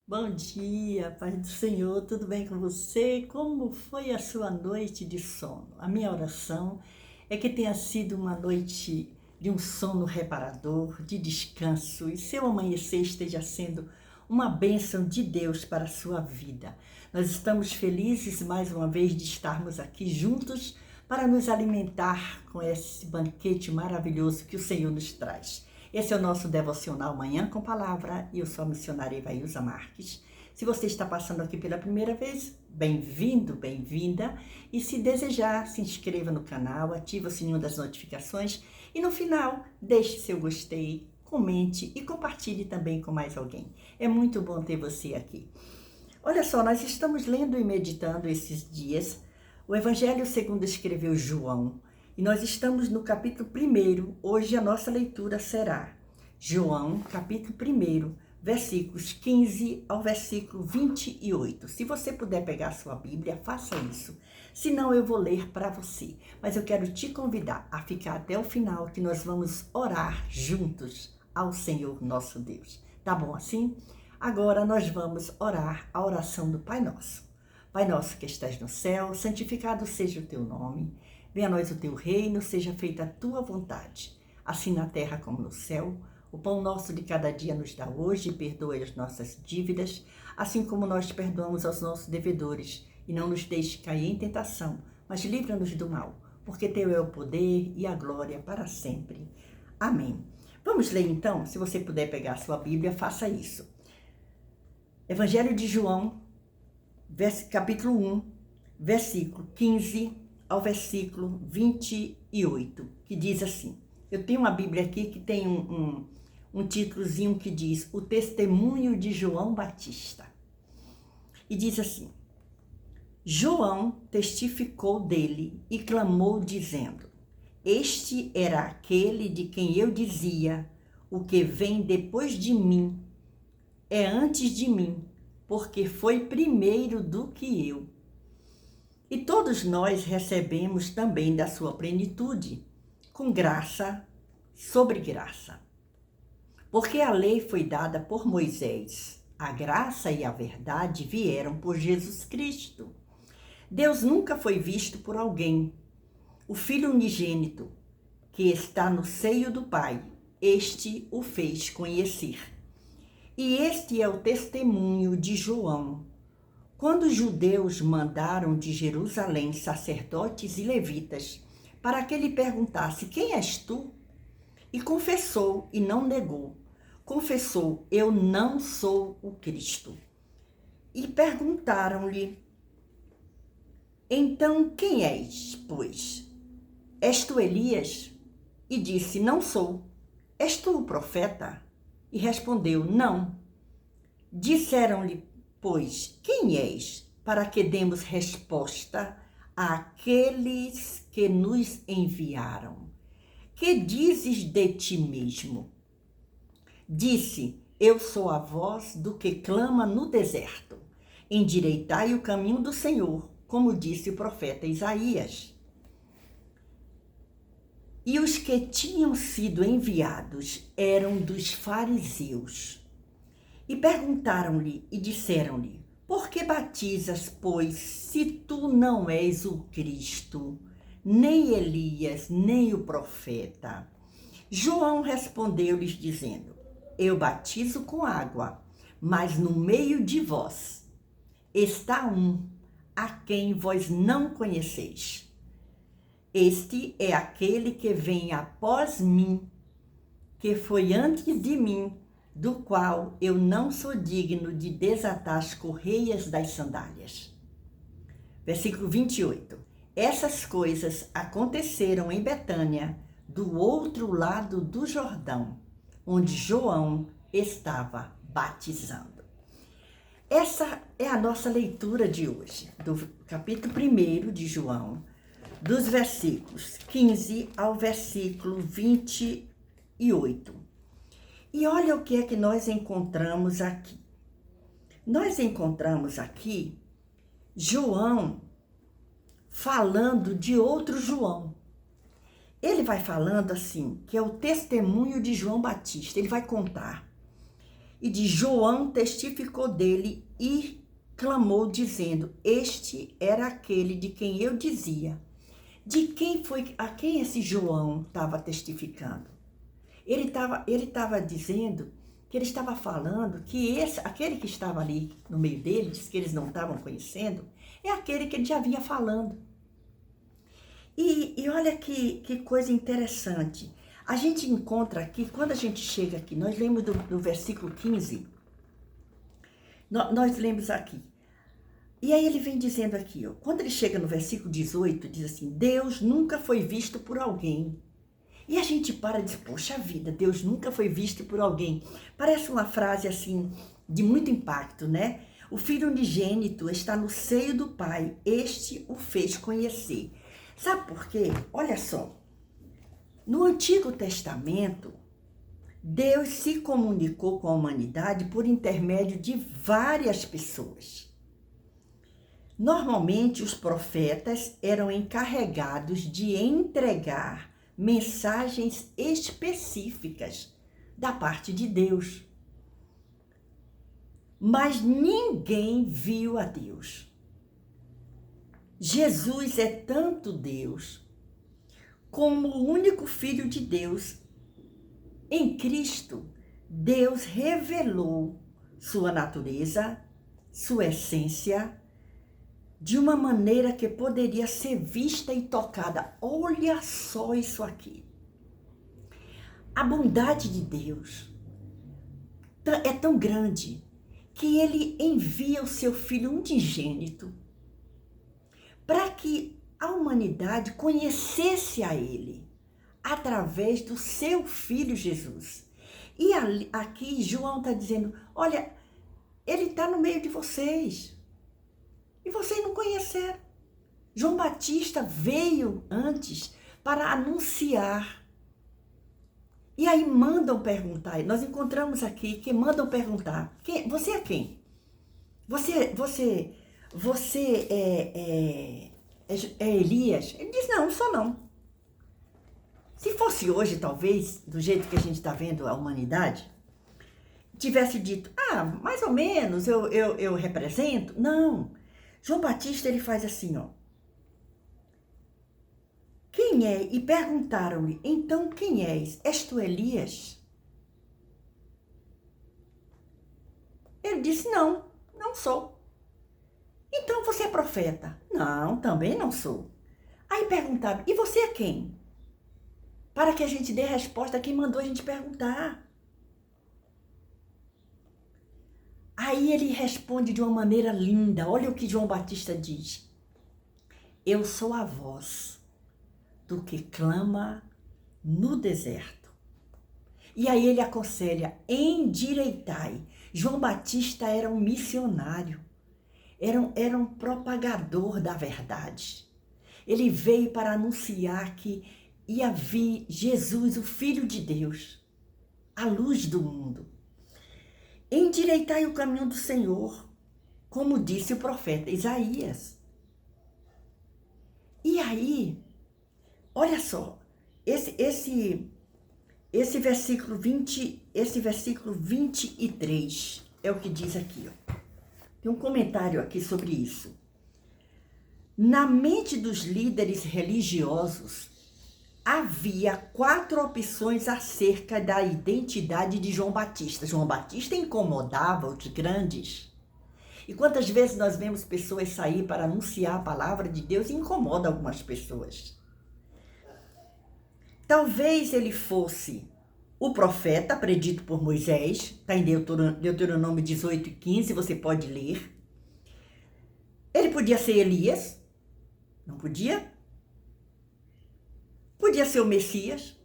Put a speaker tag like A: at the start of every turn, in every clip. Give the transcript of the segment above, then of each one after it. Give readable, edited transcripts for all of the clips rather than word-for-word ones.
A: Bom dia, paz do Senhor, tudo bem com você? Como foi a sua noite de sono? A minha oração é que tenha sido uma noite de um sono reparador, de descanso, e seu amanhecer esteja sendo uma bênção de Deus para a sua vida. Nós estamos felizes mais uma vez de estarmos aqui juntos para nos alimentar com esse banquete maravilhoso que o Senhor nos traz. Esse é o nosso devocional Manhã com Palavra e eu sou a missionária Ivailza Marques. Se você está passando aqui pela primeira vez, bem-vindo, bem-vinda. E se desejar, se inscreva no canal, ative o sininho das notificações e no final, deixe seu gostei, comente e compartilhe também com mais alguém. É muito bom ter você aqui. Olha só, nós estamos lendo e meditando esses dias o Evangelho segundo escreveu João. E nós estamos no capítulo 1. Hoje a nossa leitura será João, capítulo 1, versículos 15 ao versículo 28. Se você puder pegar a sua Bíblia, faça isso. Senão eu vou ler para você. Mas eu quero te convidar a ficar até o final, que nós vamos orar juntos ao Senhor nosso Deus. Tá bom assim? Agora nós vamos orar a oração do Pai Nosso. Pai nosso que estás no céu, santificado seja o teu nome. Venha a nós o teu reino, seja feita a tua vontade, assim na terra como no céu. O pão nosso de cada dia nos dá hoje, e perdoa as nossas dívidas, assim como nós perdoamos aos nossos devedores. E não nos deixe cair em tentação, mas livra-nos do mal, porque teu é o poder e a glória para sempre. Amém. Vamos ler então? Se você puder pegar a sua Bíblia, faça isso. Evangelho de João, capítulo 1, versículo 15 ao versículo 28, que diz assim. Eu tenho uma Bíblia aqui que tem um títulozinho que diz O Testemunho de João Batista. E diz assim: João testificou dele e clamou dizendo: Este era aquele de quem eu dizia, o que vem depois de mim é antes de mim, porque foi primeiro do que eu. E todos nós recebemos também da sua plenitude, com graça sobre graça. Porque a lei foi dada por Moisés, a graça e a verdade vieram por Jesus Cristo. Deus nunca foi visto por alguém. O Filho unigênito, que está no seio do Pai, este o fez conhecer. E este é o testemunho de João. Quando os judeus mandaram de Jerusalém sacerdotes e levitas para que ele perguntasse: Quem és tu? E confessou e não negou. Confessou: Eu não sou o Cristo. E perguntaram-lhe: Então quem és, pois? És tu Elias? E disse: Não sou. És tu o profeta? E respondeu: Não. Disseram-lhe, pois, quem és, para que demos resposta àqueles que nos enviaram? Que dizes de ti mesmo? Disse: Eu sou a voz do que clama no deserto. Endireitai o caminho do Senhor, como disse o profeta Isaías. E os que tinham sido enviados eram dos fariseus. E perguntaram-lhe e disseram-lhe: Por que batizas, pois, se tu não és o Cristo, nem Elias, nem o profeta? João respondeu-lhes dizendo: Eu batizo com água, mas no meio de vós está um, a quem vós não conheceis. Este é aquele que vem após mim, que foi antes de mim, do qual eu não sou digno de desatar as correias das sandálias. Versículo 28. Essas coisas aconteceram em Betânia, do outro lado do Jordão, onde João estava batizando. Essa é a nossa leitura de hoje, do capítulo 1 de João, dos versículos 15 ao versículo 28. E olha o que é que nós encontramos aqui. Nós encontramos aqui João falando de outro João. Ele vai falando assim, que é o testemunho de João Batista. Ele vai contar E de João testificou dele e clamou, dizendo: Este era aquele de quem eu dizia. De quem foi, a quem esse João estava testificando? Ele estava dizendo que ele estava falando que aquele que estava ali no meio deles, que eles não estavam conhecendo, é aquele que ele já vinha falando. E olha que coisa interessante. A gente encontra aqui, quando a gente chega aqui, nós lemos do versículo 15, nós lemos aqui. E aí ele vem dizendo aqui, ó, quando ele chega no versículo 18, diz assim: Deus nunca foi visto por alguém. E a gente para e diz: poxa vida, Deus nunca foi visto por alguém. Parece uma frase assim, de muito impacto, né? O Filho unigênito está no seio do Pai, este o fez conhecer. Sabe por quê? Olha só, no Antigo Testamento, Deus se comunicou com a humanidade por intermédio de várias pessoas. Normalmente, os profetas eram encarregados de entregar mensagens específicas da parte de Deus. Mas ninguém viu a Deus. Jesus é tanto Deus como o único Filho de Deus. Em Cristo, Deus revelou sua natureza, sua essência, de uma maneira que poderia ser vista e tocada. Olha só isso aqui. A bondade de Deus é tão grande que ele envia o seu Filho unigênito para que a humanidade conhecesse a ele através do seu Filho Jesus. E aqui João está dizendo: olha, ele está no meio de vocês e vocês não conheceram. João Batista veio antes para anunciar. E aí mandam perguntar, nós encontramos aqui que mandam perguntar: você é quem? Você é Elias? Ele diz: não sou não. Se fosse hoje, talvez, do jeito que a gente está vendo a humanidade, tivesse dito: mais ou menos, eu represento. Não. João Batista, ele faz assim, ó. Quem é? E perguntaram-lhe: então quem és? És tu Elias? Ele disse: não sou. Então você é profeta? Não, também não sou. Aí perguntaram: e você é quem? Para que a gente dê resposta a quem mandou a gente perguntar. Aí ele responde de uma maneira linda. Olha o que João Batista diz: eu sou a voz do que clama no deserto. E aí ele aconselha: endireitai. João Batista era um missionário, era um propagador da verdade. Ele veio para anunciar que ia vir Jesus, o Filho de Deus, a luz do mundo. Endireitai o caminho do Senhor, como disse o profeta Isaías. E aí, olha só, esse versículo 23 é o que diz aqui, ó. Tem um comentário aqui sobre isso. Na mente dos líderes religiosos, havia 4 opções acerca da identidade de João Batista. João Batista incomodava os grandes. E quantas vezes nós vemos pessoas sair para anunciar a palavra de Deus e incomoda algumas pessoas. Talvez ele fosse o profeta predito por Moisés, está em Deuteronômio 18 e 15, você pode ler. Ele podia ser Elias, não podia? Podia ser o Messias,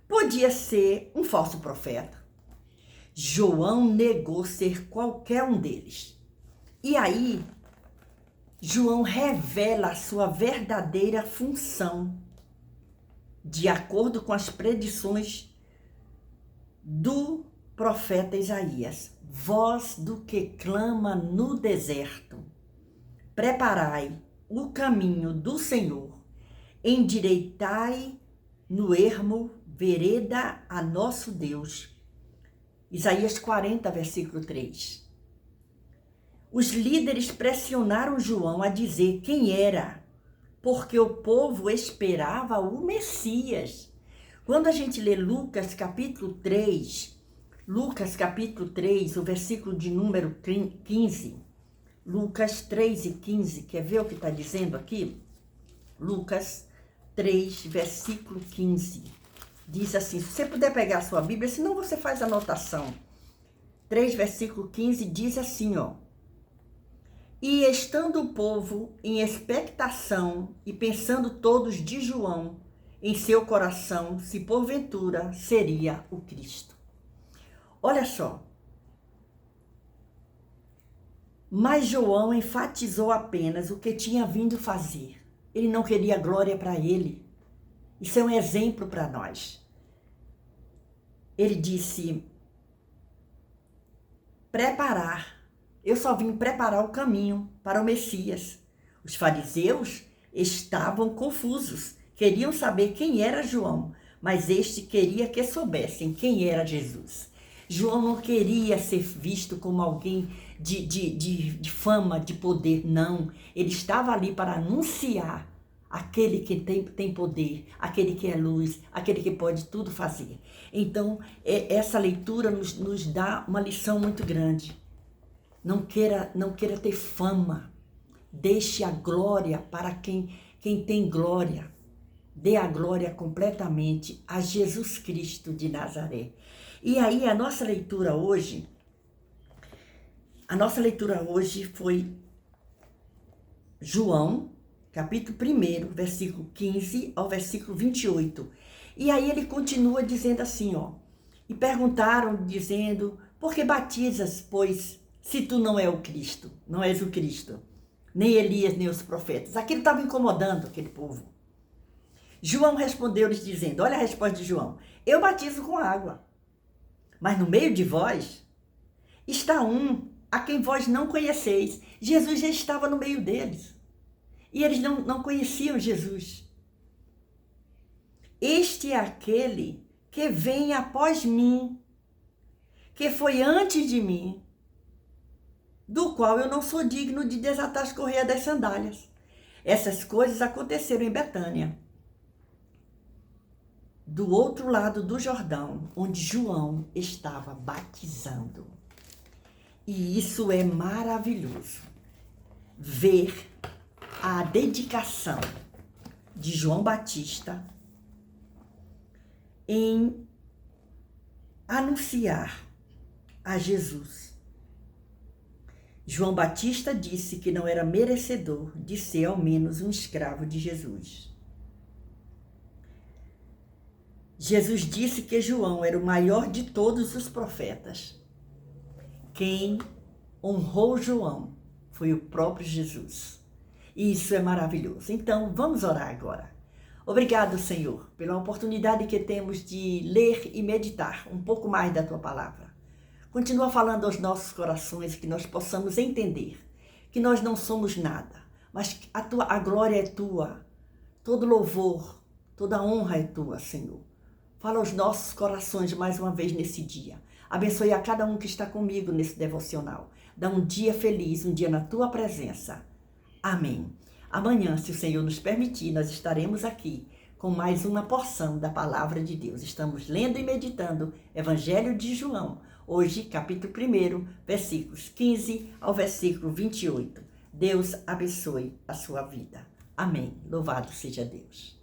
A: podia ser um falso profeta. João negou ser qualquer um deles. E aí, João revela a sua verdadeira função, de acordo com as predições do profeta Isaías. Voz do que clama no deserto, preparai o caminho do Senhor, endireitai no ermo vereda a nosso Deus. Isaías 40, versículo 3. Os líderes pressionaram João a dizer quem era, porque o povo esperava o Messias. Quando a gente lê Lucas capítulo 3, o versículo de número 15, Lucas 3 e 15, quer ver o que está dizendo aqui? Lucas 3, versículo 15, diz assim, se você puder pegar a sua Bíblia, senão você faz a anotação. 3, versículo 15, diz assim, ó. E estando o povo em expectação e pensando todos de João em seu coração, se porventura seria o Cristo. Olha só. Mas João enfatizou apenas o que tinha vindo fazer. Ele não queria glória para ele. Isso é um exemplo para nós. Ele disse, eu só vim preparar o caminho para o Messias. Os fariseus estavam confusos, queriam saber quem era João, mas este queria que soubessem quem era Jesus. João não queria ser visto como alguém de fama, de poder, não. Ele estava ali para anunciar aquele que tem poder, aquele que é luz, aquele que pode tudo fazer. Então, essa leitura nos dá uma lição muito grande. Não queira ter fama. Deixe a glória para quem tem glória. Dê a glória completamente a Jesus Cristo de Nazaré. E aí, a nossa leitura hoje foi João, capítulo 1, versículo 15 ao versículo 28. E aí ele continua dizendo assim, ó. E perguntaram, dizendo, por que batizas, pois, se tu não és o Cristo, não és o Cristo, nem Elias, nem os profetas? Aquilo estava incomodando aquele povo. João respondeu-lhes dizendo, olha a resposta de João, eu batizo com água, mas no meio de vós está um a quem vós não conheceis. Jesus já estava no meio deles. E eles não conheciam Jesus. Este é aquele que vem após mim, que foi antes de mim, do qual eu não sou digno de desatar as correias das sandálias. Essas coisas aconteceram em Betânia, do outro lado do Jordão, onde João estava batizando. E isso é maravilhoso, ver a dedicação de João Batista em anunciar a Jesus. João Batista disse que não era merecedor de ser ao menos um escravo de Jesus. Jesus disse que João era o maior de todos os profetas. Quem honrou João foi o próprio Jesus. E isso é maravilhoso. Então, vamos orar agora. Obrigado, Senhor, pela oportunidade que temos de ler e meditar um pouco mais da Tua Palavra. Continua falando aos nossos corações, que nós possamos entender que nós não somos nada, mas a glória é Tua, todo louvor, toda honra é Tua, Senhor. Fala aos nossos corações mais uma vez nesse dia. Abençoe a cada um que está comigo nesse devocional. Dá um dia feliz, um dia na Tua presença. Amém. Amanhã, se o Senhor nos permitir, nós estaremos aqui com mais uma porção da Palavra de Deus. Estamos lendo e meditando Evangelho de João. Hoje, capítulo 1, versículos 15 ao versículo 28. Deus abençoe a sua vida. Amém. Louvado seja Deus.